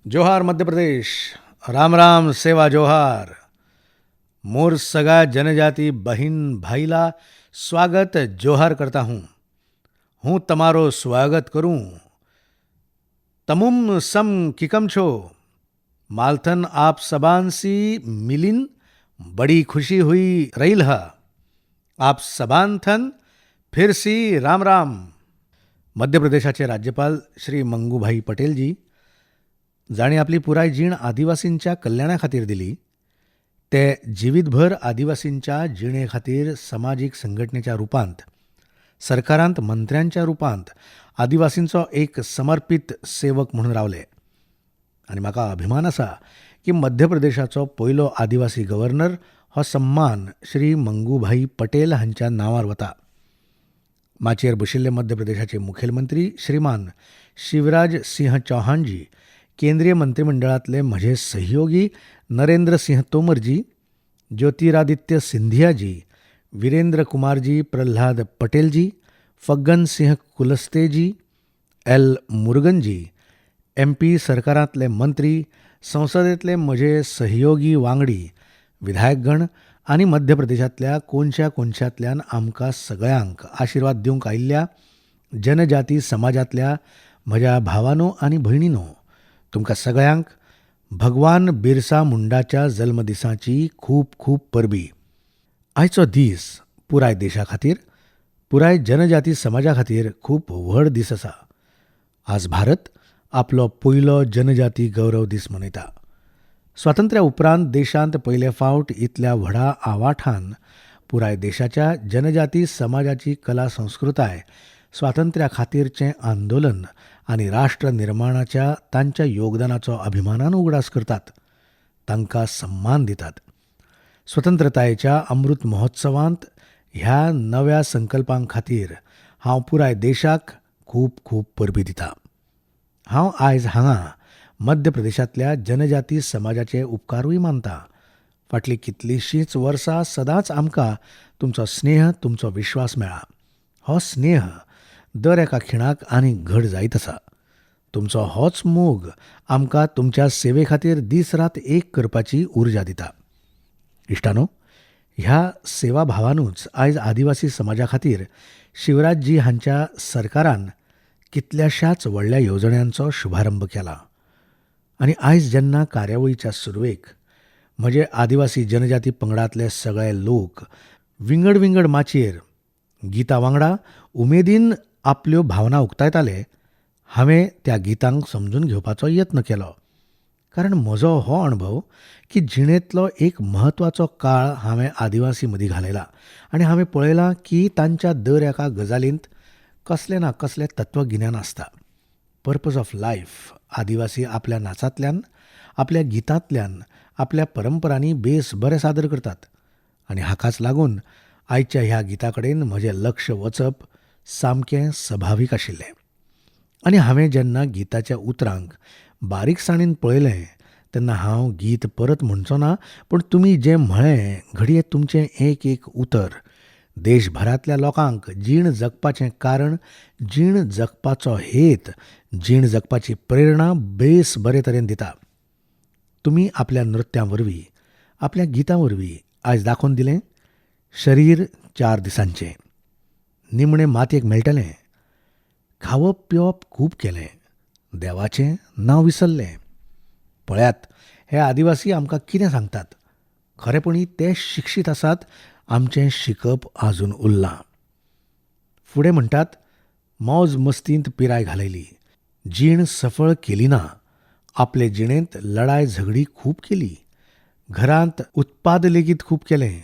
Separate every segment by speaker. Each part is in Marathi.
Speaker 1: जोहार मध्य प्रदेश. राम राम सेवा जोहार. मोर सगळ्या जनजाति बहिन भाईला સ્વાગત જોહાર કરતા હું તમારો સ્વાગત કરું. તમુમ સમ કિકમ છો. मालथन आप सबांसी मिलिन बड़ी खुशी हुई रहील हा. आप सबांथन फिरसी राम राम. मध्य प्रदेशाचे राज्यपाल श्री मंगूभाई पटेलजी जाणी आपली पुराय जीण आदिवासींच्या कल्याणा खातीर दिली, ते जिवीतभर आदिवासींच्या जिणे खातीर समाजीक संघटनेच्या रुपांत, सरकारांत मंत्र्यांच्या रुपांत आदिवासींचो एक समर्पित सेवक म्हणून रावले. आनी म्हाका अभिमान आसा की मध्य प्रदेशाचो पयलो आदिवासी गव्हर्नर हो सन्मान श्री मंगूभाई पटेल हांच्या नांवार वता. माचयेर बशिल्ले मध्य प्रदेशाचे मुखेलमंत्री श्रीमान शिवराज सिंह चौहानजी, केंद्रीय मंत्रिमंडळांतले म्हजे सहयोगी नरेंद्र सिंह तोमरजी, ज्योतिरादित्य सिंधियाजी, वीरेंद्र कुमारजी प्रल्हाद पटेलजी, फग्गन सिंह कुलस्तेजी, एल मुरुगनजी, MP सरकारांतले मंत्री, संसदेंतले म्हजे सहयोगी वांगडी, विधायकगण आनी मध्य प्रदेशांतल्या कोनशांतल्यान आमकां सगळ्यांक आशिर्वाद दिवंक आयिल्ल्या जनजाती समाजांतल्या म्हज्या भावांनो आनी भयणींनो, तुमकां सगळ्यांक भगवान बिरसा मुंडाच्या जल्मदिसाची खूब खूब परबीं. आयचो दीस पुराय देशा खातीर, पुराय जनजाती समाजा खातीर खूब व्हड दीस आसा. आज भारत आपलो पयलो जनजाती गौरव दीस मनयता. स्वातंत्र्या उपरांत देशांत पयले फावट इतल्या व्हडा आवाठान पुराय देशाच्या जनजाती समाजाची कला संस्कृताय, स्वातंत्र्या खातीरचें आंदोलन आनी राष्ट्र निर्माणाच्या तांच्या योगदानाचो अभिमानान उगडास करतात, तांकां सन्मान दितात. स्वतंत्रतायेच्या अमृत महोत्सवांत ह्या नव्या संकल्पां खातीर हांव पुराय देशाक खूब खूब परबीं दितां. हांव आयज हांगा मध्य प्रदेशांतल्या जनजाती समाजाचे उपकारूय मानतां. फाटलीं कितलींशींच वर्सां सदांच आमकां तुमचो स्नेह, तुमचो विश्वास मेळ्ळा. हो स्नेह दर एका खिणाक आनीक घट जायत आसा. तुमचो होच मोग आमकां तुमच्या सेवे खातीर दीस रात एक करपाची उर्जा दिता. इश्टानो, ह्या सेवा भावानूच आयज आदिवासी समाजा खातीर शिवराजजी हांच्या सरकारान कितल्याशाच व्हडल्या येवजण्यांचो शुभारंभ केला. आनी आयज जेन्ना कार्यावळीच्या सुरवेक म्हजे आदिवासी जनजाती पंगडांतले सगळे लोक विंगड विंगड माचयेर गितां वांगडा उमेदीन आपल्यो भावना उक्तायताले, हांवें त्या गितांक समजून घेवपाचो यत्न केलो. कारण म्हजो हो अणभव की जिणेंतलो एक म्हत्वाचो काळ हांवें आदिवासी मदीं घालयला आनी हांवें पळयलां की तांच्या दर एका गजालींत कसलें ना कसलें तत्वगिन्यान आसता. पर्पज ऑफ लायफ आदिवासी आपल्या नाचांतल्यान, आपल्या गितांतल्यान, आपल्या परंपरांनी बेस बरें सादर करतात. आनी हाकाच लागून आयच्या ह्या गितां कडेन म्हजें लक्ष वचप सामकें सभावीक आशिल्लें. आनी हांवें जेन्ना गिताच्या उतरांक बारीकसाणेन पळयलें तेन्ना हांव गीत परत म्हणचो ना, पूण तुमी जें म्हळें घडये तुमचें एक एक उतर देशभरांतल्या लोकांक जीण जगपाचें कारण, जीण जगपाचो हेत, जीण जगपाची प्रेरणा बेस बरे तरेन दिता. तुमी आपल्या नृत्यां वरवीं, आपल्या गितां वरवीं आयज दाखोवन दिलें शरीर 4 दिसांचें, निमणें मातयेक मेळटलें, खावप पिवप खूब केलें, देवाचें नांव विसरलें. पळयात, हे आदिवासी आमकां कितें सांगतात. खरेपणी ते शिक्षीत आसात, आमचें शिकप आजून उरलां. फुडें म्हणटात, मौज मस्तींत पिराय घालयली, जीण सफळ केली ना, आपले जिणेंत लढाय झगडी खूब केली, घरांत उत्पाद लेगीत खूब केलें.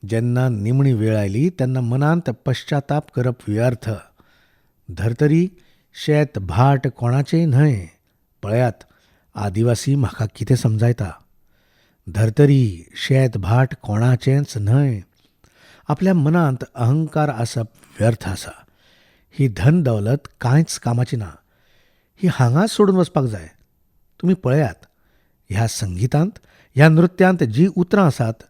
Speaker 1: जेन्ना निमणी वेळ आयली तेन्ना मनांत पश्चाताप करप व्यर्थ. धर्तरी शेत भाट कोणाचेंय न्हय. पळयात, आदिवासी म्हाका कितें समजायता. धर्तरी शेत भाट कोणाचेंच न्हय. आपल्या मनांत अहंकार आसप व्यर्थ आसा. ही धन दौलत कांयच कामाची ना. ही हांगाच सोडून वचपाक जाय. तुमी पळयात, ह्या संगितांत, ह्या नृत्यांत जीं उतरां आसात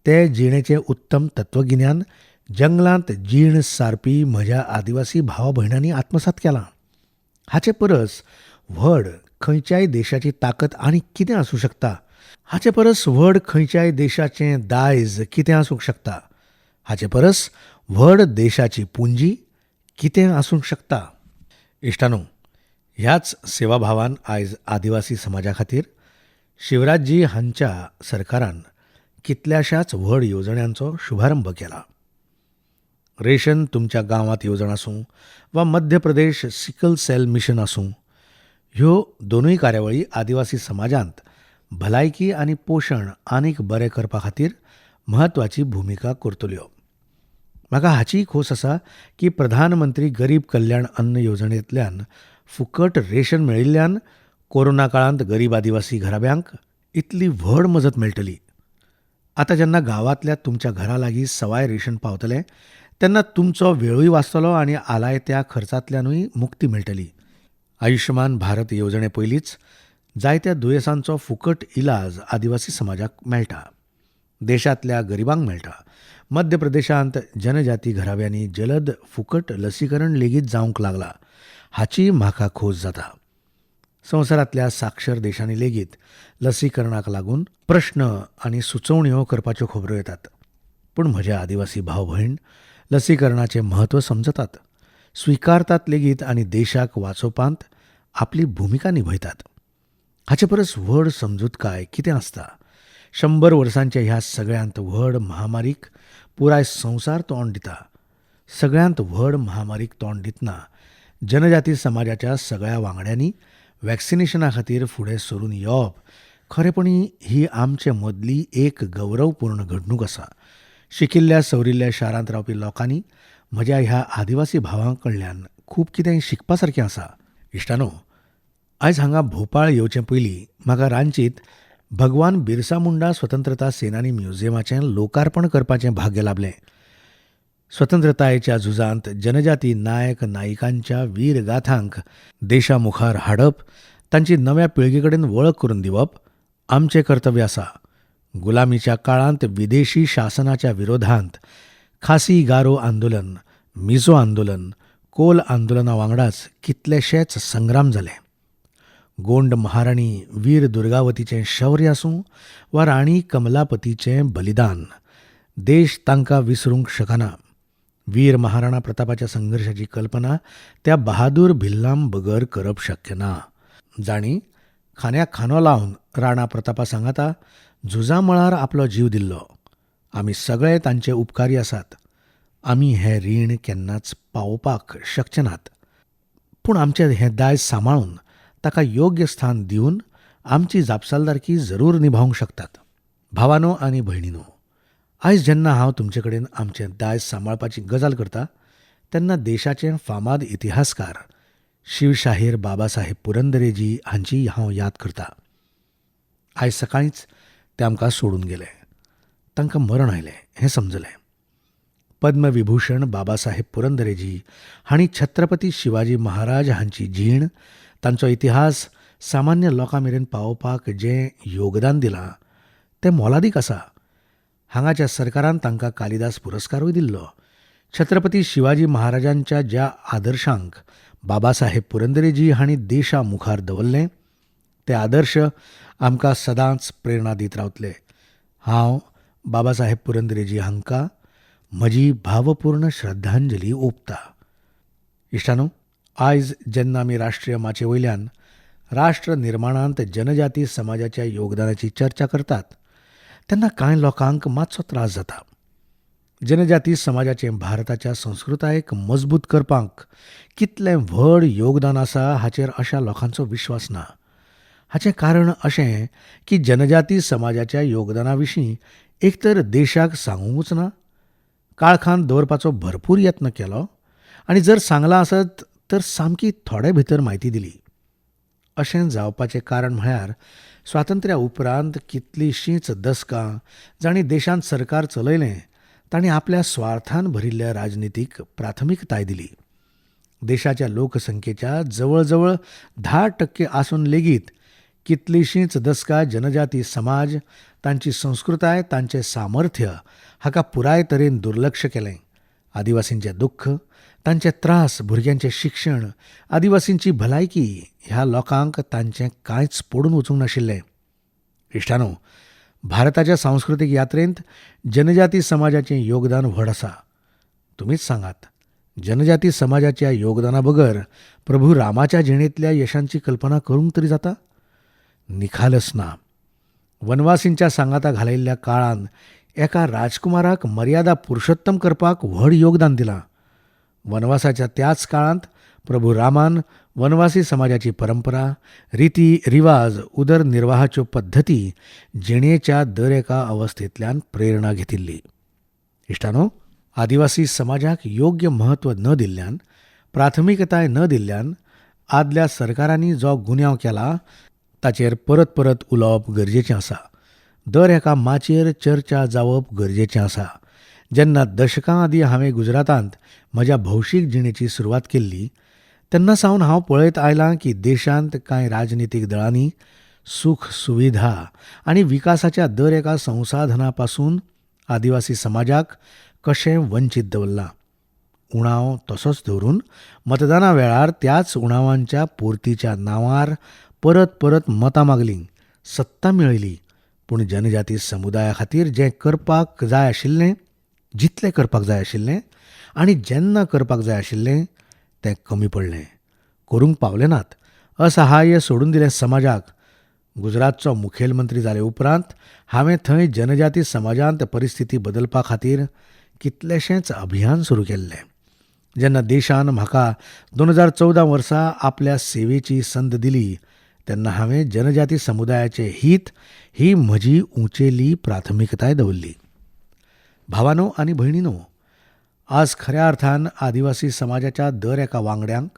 Speaker 1: ते जिणेचें उत्तम तत्वगिन्यान जंगलांत जीण सारपी म्हज्या आदिवासी भावा भयणांनी आत्मसात केलां. हाचे परस व्हड खंयच्याय देशाची ताकद आनी कितें आसूं शकता हाचे परस व्हड खंयच्याय देशाचें दायज कितें आसूंक शकता हाचे परस व्हड देशाची पुंजी कितें आसूंक शकता. इश्टानो, ह्याच सेवाभावान आयज आदिवासी समाजा खातीर शिवराजजी हांच्या सरकारान कितल्याशाच व्हड येवजण्यांचो शुभारंभ केला. रेशन तुमच्या गांवांत येवजण आसूं वा Madhya Pradesh sickle sale mission आसूं, ह्यो दोनूय कार्यावळी आदिवासी समाजांत भलायकी आनी पोशण आनीक बरें करपा खातीर म्हत्वाची भुमिका करतल्यो. म्हाका हाचीय खोस आसा की प्रधानमंत्री गरीब कल्याण अन्न येवजणेंतल्यान फुकट रेशन मेळिल्ल्यान कोरोना काळांत गरीब आदिवासी घराब्यांक इतली व्हड मजत मेळटली. आतां जेन्ना गांवांतल्या तुमच्या घरा लागीं सवाय रेशन पावतलें तेन्ना तुमचो वेळूय वाचतलो आनी आलायत्या खर्चांतल्यानूय मुक्ती मेळटली. आयुश्यमान भारत येवजणे पयलींच जायत्या दुयेंसांचो फुकट इलाज आदिवासी समाजाक मेळटा, देशांतल्या गरिबांक मेळटा. मध्य प्रदेशांत जनजाती घराब्यांनी जलद फुकट लसीकरण लेगीत जावंक लागलां हाची म्हाका खोस जाता. संवसारांतल्या साक्षर देशांनी लेगीत लसीकरणाक लागून प्रश्न आनी सुचोवण्यो करपाच्यो खबरो येतात. पूण म्हजे आदिवासी भाव भयण लसीकरणाचें म्हत्व समजतात, स्विकारतात लेगीत आनी देशाक वाचोवपांत आपली भुमिका निभयतात. हाचे परस व्हड समजूतकाय कितें आसता? 100 वर्सांच्या ह्या सगळ्यांत व्हड महामारीक पुराय संवसार तोंड दिता. सगळ्यांत व्हड महामारीक तोंड दितना जनजाती समाजाच्या सगळ्या वांगड्यांनी वॅक्सिनेशना खातीर फुडें सरून येवप खरेपणी ही आमचे मदली एक गौरवपूर्ण घडणूक आसा. शिकिल्ल्या सवरिल्ल्या शारांत रावपी लोकांनी म्हज्या ह्या आदिवासी भावां कडल्यान खूब कितें शिकपा सारकें आसा. इश्टानो, आयज हांगा भोपाळ येवचे पयलीं म्हाका रांचींत भगवान बिरसा मुंडा स्वतंत्रता सेनानी म्युझियमाचें लोकार्पण करपाचें भाग्य लाबलें. स्वतंत्रतायेच्या झुजांत जनजाती नायक नायिकांच्या वीर गाथांक देशा मुखार हाडप, तांची नव्या पिळगे कडेन वळख करून दिवप आमचें कर्तव्य आसा. गुलामीच्या काळांत विदेशी शासनाच्या विरोधांत खासी गारो आंदोलन, मिझो आंदोलन, कोल आंदोलना वांगडाच कितलेशेच संग्राम जाले. गोंड महाराणी वीर दुर्गावतीचें शौर्य आसूं वा राणी कमलापतीचें बलिदान, देश तांकां विसरूंक शकना. वीर महाराणा प्रतापाच्या संघर्शाची कल्पना त्या बहादूर भिल्लां बगर करप शक्य ना. जाणी खांद्याक खांदो लावन राणा प्रतापा सांगाता झुजा मळार आपलो जीव दिल्लो. आमी सगळे तांचे उपकारी आसात. आमी हें रीण केन्नाच पावोवपाक शकचे नात. पूण आमचें हें दायज सांबाळून ताका योग्य स्थान दिवन आमची जापसालदारकी जरूर निभावंक शकतात. भावानो आनी भयणीनो, आयज जेन्ना हांव तुमचे कडेन आमचें दायज सांबाळपाची गजाल करता तेन्ना देशाचे फामाद इतिहासकार शिवशाहीर बाबासाहेब पुरंदरेजी हांची हांव याद करतां. आयज सकाळींच ते आमकां सोडून गेले. तांकां मरण आयलें हें समजलें. पद्मविभूषण बाबासाहेब पुरंदरेजी हांणी छत्रपती शिवाजी महाराज हांची जीण, तांचो इतिहास सामान्य लोकां मेरेन पावोवपाक जें योगदान दिलां तें मोलादीक आसा. हांगाच्या सरकारान तांकां कालिदास पुरस्कारूय दिल्लो. छत्रपती शिवाजी महाराजांच्या ज्या आदर्शांक बाबासाहेब पुरंदरेजी हांणी देशा मुखार दवरले ते आदर्श आमकां सदांच प्रेरणा दित रावतले. हांव बाबासाहेब पुरंदरेजी हांकां म्हजी भावपूर्ण श्रद्धांजली ओंपतां. इश्टानो, आयज जेन्ना आमी राष्ट्रीय माचे वयल्यान राष्ट्र निर्माणांत जनजाती समाजाच्या योगदानाची चर्चा करतात तेन्ना कांय लोकांक मातसो त्रास जाता. जनजाती समाजाचें भारताच्या संस्कृतायेक मजबूत करपाक कितलें व्हड योगदान आसा हाचेर अशा लोकांचो विश्वास ना. हाचें कारण अशें की जनजाती समाजाच्या योगदाना विशीं एक तर देशाक सांगूंकच ना, काळखांत दवरपाचो भरपूर यत्न केलो आनी जर सांगलां आसत तर सामकी थोडे भितर म्हायती दिली. अशें जावपाचें कारण म्हळ्यार स्वातंत्र्या उपरांत कितलींशींच दशकां जांणी देशांत सरकार चलयलें तांणी आपल्या स्वार्थान भरिल्ल्या राजनितीक प्राथमीकताय दिली. देशाच्या लोकसंख्येच्या जवळ 10% आसून लेगीत कितलींशींच दशकां जनजाती समाज तांची संस्कृताय, तांचें सामर्थ्य हाका पुराय तरेन दुर्लक्ष केलें आदिवासींचें दुख्ख, तांचे त्रास, भुरग्यांचें शिक्षण, आदिवासींची भलायकी ह्या लोकांक तांचें कांयच पडून वचूंक नाशिल्लें. इश्टानो, भारताच्या सांस्कृतीक यात्रेंत जनजाती समाजाचें योगदान व्हड आसा. तुमीच सांगात, जनजाती समाजाच्या योगदाना बगर प्रभू रामाच्या जिणेंतल्या यशांची कल्पना करूंक तरी जाता? निखालस ना. वनवासींच्या सांगाता घालयल्ल्या काळान एका राजकुमाराक मर्यादा पुरुषोत्तम करपाक व्हड योगदान दिलां. वनवासाच्या त्याच काळांत प्रभू रामान वनवासी समाजाची परंपरा, रिती रिवाज, उदरनिर्वाहाच्यो पद्दती जिणेच्या दर एका अवस्थेंतल्यान प्रेरणा घेतिल्ली. इश्टानो, आदिवासी समाजाक योग्य म्हत्व न दिल्ल्यान, प्राथमिकताय न दिल्ल्यान आदल्या सरकारांनी जो गुन्यांव केला ताचेर परत परत उलोवप गरजेचें आसा. दर एका माचयेर चर्चा जावप गरजेचें आसा. जेन्ना दशकां आदीं हांवें गुजरातांत म्हज्या भौशीक जिणेची सुरवात केल्ली, तेन्ना सावन हांव पळयत आयलां की देशांत कांय राजनितीक दळांनी सूख सुविधा आनी विकासाच्या दर एका संसाधना पासून आदिवासी समाजाक कशें वंचीत दवरलां. उणाव तसोच दवरून मतदाना वेळार त्याच उणावांच्या पुर्तीच्या नांवार परत परत मतां मागलीं, सत्ता मेळयली, पूण जनजाती समुदाया खातीर जें करपाक जाय आशिल्लें, जितलें करपाक जाय आशिल्लें आनी जेन्ना करपाक जाय आशिल्लें तें कमी पडलें, करूंक पावले नात. असहाय्य सोडून दिलें समाजाक. गुजरातचो मुखेलमंत्री जाले उपरांत हांवें थंय जनजाती समाजांत परिस्थिती बदलपा खातीर कितलेशेंच अभियान सुरू केल्लें. जेन्ना देशान म्हाका 2014 वर्सा आपल्या सेवेची संद दिली, तेन्ना हांवें जनजाती समुदायाचें हित ही म्हजी उंचेली प्राथमिकताय दवरली. भावांनो आनी भयणींनो, आज खऱ्या अर्थान आदिवासी समाजाच्या दर एका वांगड्यांक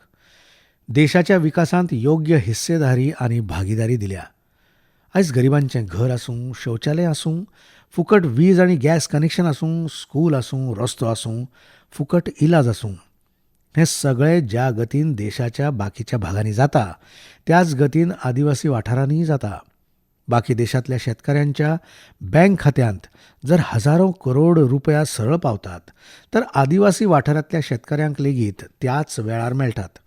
Speaker 1: देशाच्या विकासांत योग्य हिस्सेदारी आनी भागीदारी दिल्या. आयज गरिबांचें घर आसूं, शौचालय आसूं, फुकट वीज आनी गॅस कनेक्शन आसूं, स्कूल आसूं, रस्तो आसूं, फुकट इलाज आसूं, हें सगळें ज्या गतीन देशाच्या बाकीच्या भागांनी जाता, त्याच गतीन आदिवासी वाठारांनीय जाता. बाकी देशांतल्या शेतकाऱ्यांच्या बँक खात्यांत जर हजारो करोड रुपया सरळ पावतात, तर आदिवासी वाठारांतल्या शेतकाऱ्यांक लेगीत त्याच वेळार मेळटात.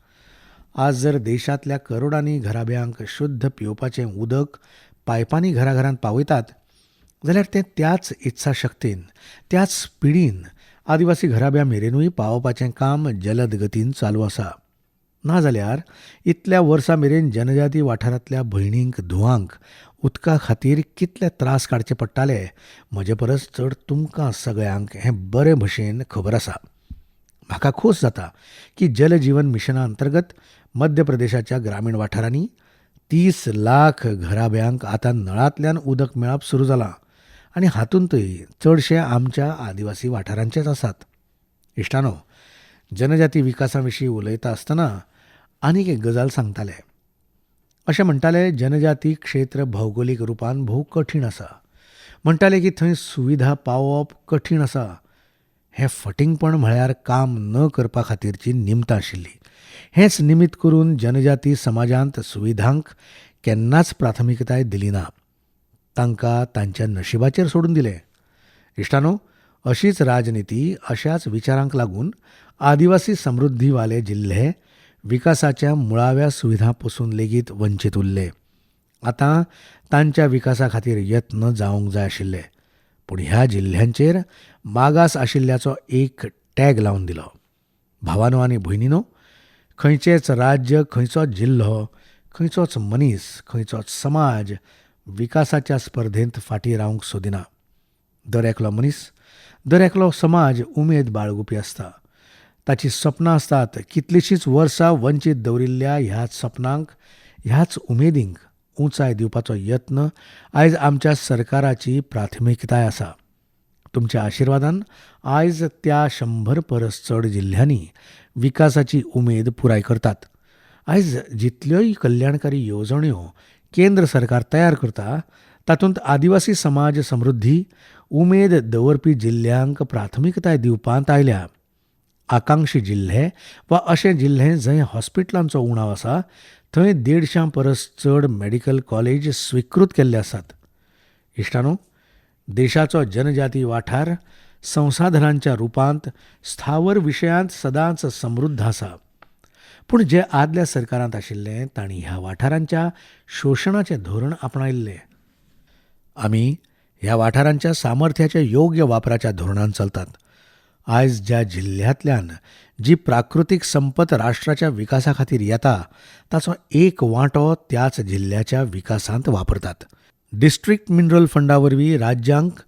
Speaker 1: आज जर देशांतल्या करोडांनी घराब्यांक शुद्ध पिवपाचें उदक पायपांनी घराघरांत पावयतात, जाल्यार तें त्याच इत्साशक्तीन, त्याच स्पिडीन आदिवासी घराब्यां मेरेनूय पावोवपाचें काम जलद गतीन चालू आसा. नाजाल्यार इतल्या वर्सां मेरेन जनजाती वाठारांतल्या भयणींक धुवांक उदका खातीर कितले त्रास काडचे पडटाले, म्हजे परस चड तुमकां सगळ्यांक हें बरे भशेन खबर आसा. म्हाका खोस जाता की जल जीवन मिशना अंतर्गत मध्य प्रदेशाच्या ग्रामीण वाठारांनी 30 लाख घराब्यांक आतां नळांतल्यान उदक मेळप सुरू जालां आनी हातूंतय चडशे आमच्या आदिवासी वाठारांचेच आसात. इश्टानो, जनजाती विकासा विशीं उलयता आसतना आनीक एक गजाल सांगताले. अशें म्हणटाले जनजाती क्षेत्र भौगोलीक रुपान भोव कठीण आसा. म्हणटाले की थंय सुविधा पावोवप कठीण आसा. हें फटिंगपण म्हळ्यार काम न करपा खातीरची निमतां आशिल्ली. हेंच निमित करून जनजाती समाजांत सुविधांक केन्नाच प्राथमिकताय दिली ना. तांकां तांच्या नशिबाचेर सोडून दिलें. इश्टानो, अशीच राजनिती, अशाच विचारांक लागून आदिवासी समृद्धीवाले जिल्हे विकासाच्या मुळाव्या सुविधां पासून लेगीत वंचीत उरले. आतां तांच्या विकासा खातीर यत्न जावंक जाय आशिल्ले, पूण ह्या जिल्ह्यांचेर मागास आशिल्ल्याचो एक टॅग लावन दिलो. भावांनो आनी भयणींनो, खंयचेच राज्य, खंयचोच जिल्हो, खंयचोच मनीस, खंयचोच समाज विकासाच्या स्पर्धेंत फाटीं रावंक सोदिना. दर एकलो मनीस, दर एकलो समाज उमेद बाळगुपी आसता. ताची सपनां आसतात. कितलींशींच वर्सां वंचीत दवरिल्ल्या ह्याच सपनांक, ह्याच उमेदींक उंचाय दिवपाचो यत्न आयज आमच्या सरकाराची प्राथमिकताय आसा. तुमच्या आशिर्वादान आयज त्या 100 परस चड जिल्ह्यांनी विकासाची उमेद पुराय करतात. आयज जितल्योय कल्याणकारी येवजण्यो केंद्र सरकार तयार करता, तातूंत आदिवासी समाज समृद्धी उमेद दवरपी जिल्ह्यांक प्राथमिकताय दिवपांत आयल्या. आकांक्षी जिल्हे वा अशे जिल्हे जंय हॉस्पिटलांचो उणाव आसा, थंय 150 परस चड मेडिकल कॉलेज स्विकृत केल्ले आसात. इश्टानो, देशाचो जनजाती वाठार संसाधनांच्या रुपांत स्थावर विशयांत सदांच समृद्ध आसा. पूण जे आदल्या सरकारांत आशिल्ले तांणी ह्या वाठारांच्या शोशणाचें धोरण आपणायिल्लें. आमी ह्या वाठारांच्या सामर्थ्याच्या योग्य वापराच्या धोरणान चलतात. आयज ज्या जिल्ह्यांतल्यान जी प्राकृतीक संपत राष्ट्राच्या विकासा खातीर येता ताचो एक वांटो त्याच जिल्ह्याच्या विकासांत वापरतात. डिस्ट्रिक्ट मिनरल फंडा वरवीं राज्यांक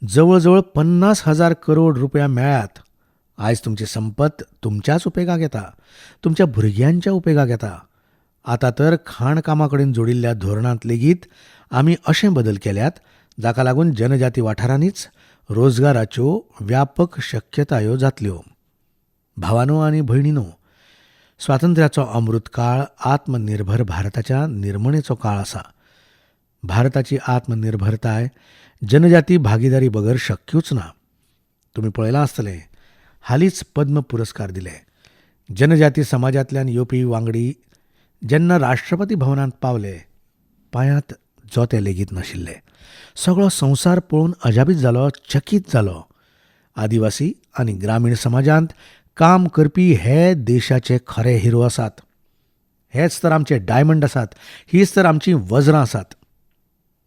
Speaker 1: जवळजवळ 50,000 करोड रुपया मेळ्ळ्यात. आयज तुमची संपत तुमच्याच उपेगाक येता, तुमच्या भुरग्यांच्या उपेगाक येता. आतां तर खाणकामा कडेन जोडिल्ल्या धोरणांत लेगीत आमी अशे बदल केल्यात जाका लागून जनजाती वाठारांनीच रोजगाराच्यो व्यापक शक्यतायो जातल्यो. भावांनो आनी भयणींनो, स्वातंत्र्याचो अमृतकाळ आत्मनिर्भर भारताच्या निर्मणेचो काळ आसा. भारताची आत्मनिर्भरताय जनजाती भागीदारी बगर शक्यूच ना. तुमी पळयलां आसतलें, हालींच पद्म पुरस्कार दिले. जनजाती समाजांतल्यान येवपी वांगडी जेन्ना राष्ट्रपती भवनांत पावले, पांयांत जोते लेगीत नाशिल्ले. सगळो संवसार पळोवन अजापीत जालो, चकीत जालो. आदिवासी आनी ग्रामीण समाजांत काम करपी हे देशाचे खरे हिरो आसात. हेच तर आमचे डायमंड आसात, हीच तर आमचीं वज्रां आसात.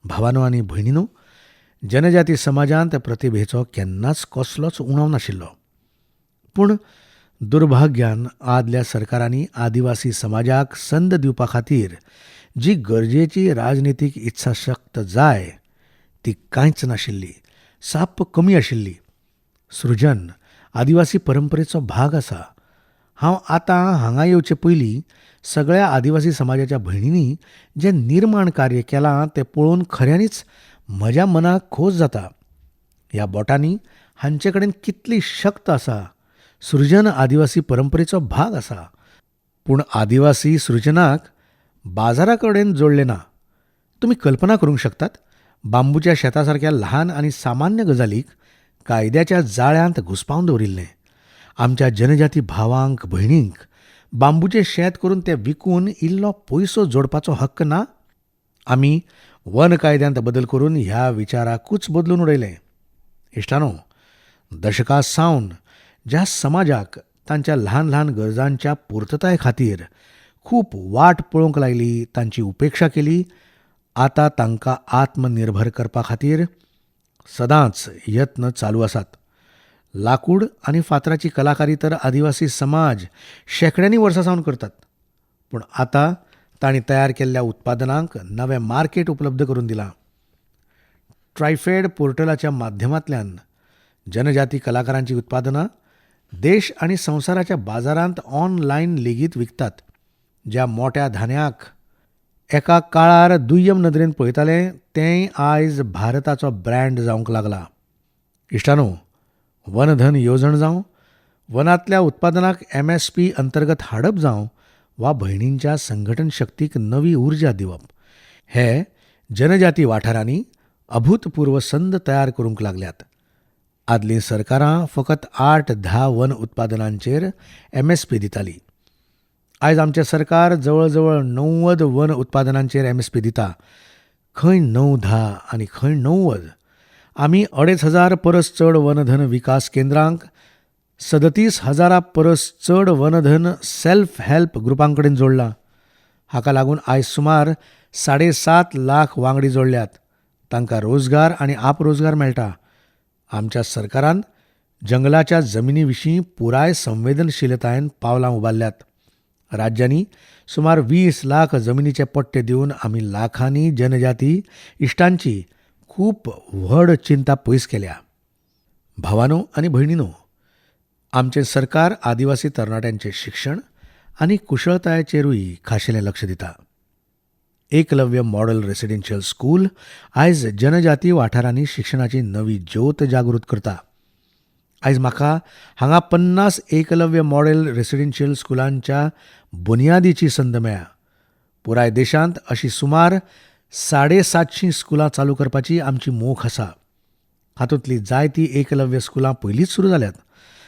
Speaker 1: भावांनो आनी भयणींनो, जनजाती समाजांत प्रतिभेचो केन्नाच कसलोच उणाव नाशिल्लो. पूण दुर्भाग्यान आदल्या सरकारांनी आदिवासी समाजाक संद दिवपा खातीर जी गरजेची राजनितीक इत्साशक्त जाय ती कांयच नाशिल्ली, साप कमी आशिल्ली. सृजन आदिवासी परंपरेचो भाग आसा. हांव आतां हांगा येवचे पयलीं सगळ्या आदिवासी समाजाच्या भयणींनी जें निर्माण कार्य केलां तें पळोवन खऱ्यांनीच म्हज्या मनाक खोस जाता. ह्या बोटांनी हांचे कडेन कितली शक्त आसा. सृजन आदिवासी परंपरेचो भाग आसा. पूण आदिवासी सृजनाक बाजारा कडेन जोडलें ना. तुमी कल्पना करूंक शकतात, बांबूच्या शेता सारक्या ल्हान आनी सामान्य गजालीक कायद्याच्या जाळ्यांत घुस्पावन दवरिल्लें. आमच्या जनजाती भावांक भयणींक बांबूचें शेत करून तें विकून इल्लो पयसो जोडपाचो हक्क ना. आमी वन कायद्यांत बदल करून ह्या विचाराकूच बदलून उडयलें. इश्टानो, दशकां सावन ज्या समाजाक तांच्या ल्हान ल्हान गरजांच्या पुर्तताये खातीर खूब वाट पळोवंक लायली, तांची उपेक्षा केली, आतां तांकां आत्मनिर्भर करपा खातीर सदांच यत्न चालू आसात. लाकूड आनी फातराची कलाकारी तर आदिवासी समाज शेंकड्यांनी वर्सां सावन करतात. पूण आतां तांणी तयार केल्ल्या उत्पादनांक नवें मार्केट उपलब्ध करून दिलां. ट्रायफेड पोर्टलाच्या माध्यमांतल्यान जनजाती कलाकारांची उत्पादनां देश आनी संवसाराच्या बाजारांत ऑनलायन लेगीत विकतात. ज्या मोठ्या धान्याक एका काळार दुय्यम नदरेन पळयताले तेंय आयज भारताचो ब्रँड जावंक लागला. इश्टानो, वनधन येवजण जावं, वनांतल्या उत्पादनाक MSP अंतर्गत हाडप जावं, वा भयणींच्या संघटन शक्तीक नवी उर्जा दिवप, हे जनजाती वाठारांनी अभूतपूर्व संद तयार करूंक लागल्यात. आदलीं सरकारां फकत 8-10 वन उत्पादनांचेर MSP दिताली. आयज आमचें सरकार जवळजवळ 90 वन उत्पादनांचेर MSP दिता. खंय 9-10 आनी खंय 90. आमी 2,500 परस चड वनधन विकास केंद्रांक 37,000 परस चड वनधन सेल्फ हेल्प ग्रुपां कडेन जोडलां. हाका लागून आयज सुमार 7.5 लाख वांगडी जोडल्यात. तांकां रोजगार आनी आपरोजगार मेळटा. आमच्या सरकारान जंगलाच्या जमिनी विशीं पुराय संवेदनशीलतायेन पावलां उबारल्यात. राज्यांनी सुमार 20 लाख जमिनीचे पट्टे दिवन आमी लाखांनी जनजाती इश्टांची खूब व्हड चिंता पयस केल्या. भावांनो आनी भयणींनो, आमचें सरकार आदिवासी तरणाट्यांचें शिक्षण आनी कुशळटायेचेरूय खाशेलें लक्ष दिता. एकलव्य मॉडेल रेसिडेन्शियल स्कूल आयज जनजाती वाठारांनी शिक्षणाची नवी ज्योत जागृत करता. आयज म्हाका हांगा 50 एकलव्य मॉडेल रेसिडेन्शियल स्कुलांच्या बुनयादीची संद मेळ्ळ्या. पुराय देशांत अशी सुमार 750 स्कुलां चालू करपाची आमची मोख आसा. हातूंतलीं जायतीं एकलव्य स्कुलां पयलींच सुरू जाल्यात.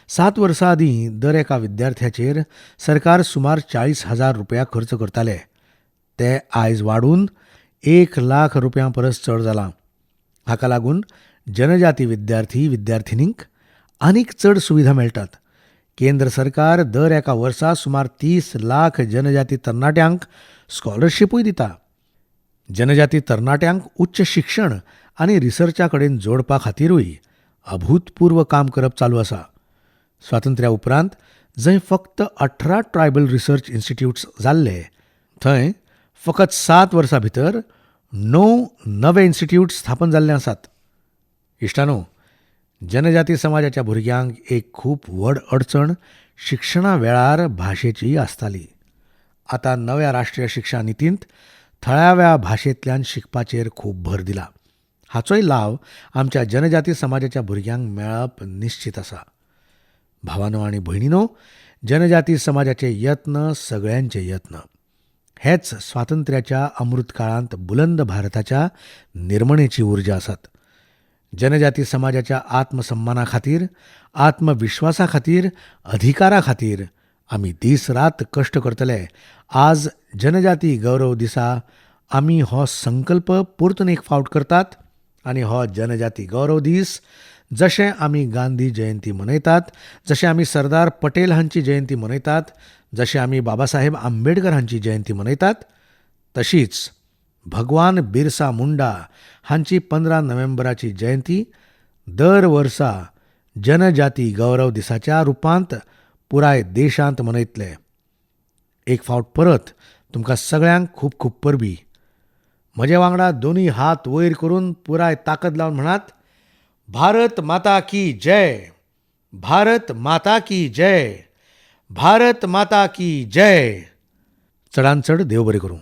Speaker 1: 7 वर्सां आदीं दर एका विद्यार्थ्याचेर सरकार सुमार 40,000 रुपया खर्च करताले. ते आयज वाडून 1 लाख रुपयां परस चड जालां. हाका लागून जनजाती विद्यार्थी विद्यार्थिनींक आनीक चड सुविधा मेळटात. केंद्र सरकार दर एका वर्सा सुमार 30 लाख जनजाती तरणाट्यांक स्कॉलरशिपूय दिता. जनजाती तरणाट्यांक उच्च शिक्षण आनी रिसर्चा कडेन जोडपा खातीरूय अभूतपूर्व काम करप चालू आसा. स्वातंत्र्या उपरांत जंय फक्त 18 ट्रायबल रिसर्च इन्स्टिट्यूट्स जाल्ले, थंय फकत 7 वर्सां भितर 9 नवे इन्स्टिट्यूट स्थापन जाल्ले आसात. इश्टानो, जनजाती समाजाच्या भुरग्यांक एक खूब व्हड अडचण शिक्षणा वेळार भाशेची आसताली. आतां नव्या राष्ट्रीय शिक्षा नितींत थळाव्या भाशेंतल्यान शिकपाचेर खूब भर दिला. हाचोय लाव आमच्या जनजाती समाजाच्या भुरग्यांक मेळप निश्चित आसा. भावांनो आनी भयणींनो, जनजाती समाजाचे यत्न सगळ्यांचे यत्न. हेच स्वातंत्र्याच्या अमृत काळांत बुलंद भारताच्या निर्मणेची उर्जा आसात. जनजाती समाजाच्या आत्मसन्माना खातीर, आत्मविश्वासा खातीर, अधिकारा खातीर आमी दीस रात कश्ट करतले. आज जनजाती गौरव दिसा आमी हो संकल्प परतून एक फावट करतात आनी हो जनजाती गौरव दीस जशें आमी गांधी जयंती मनयतात, जशें आमी सरदार पटेल हांची जयंती मनयतात, जशें आमी बाबासाहेब आंबेडकर हांची जयंती मनयतात, तशीच भगवान बिरसा मुंडा हांची 15 नोव्हेंबराची जयंती दर वर्सा जनजाती गौरव दिसाच्या रुपांत पुराय देशांत मनयतले. एक फावट परत तुमकां सगळ्यांक खूब खूब परबी. म्हजे वांगडा दोनूय हात वयर करून पुराय ताकद लावन म्हणात, भारत माता की जय, भारत माता की जय, भारत माता की जय. चडांत चड देव बरें करूं.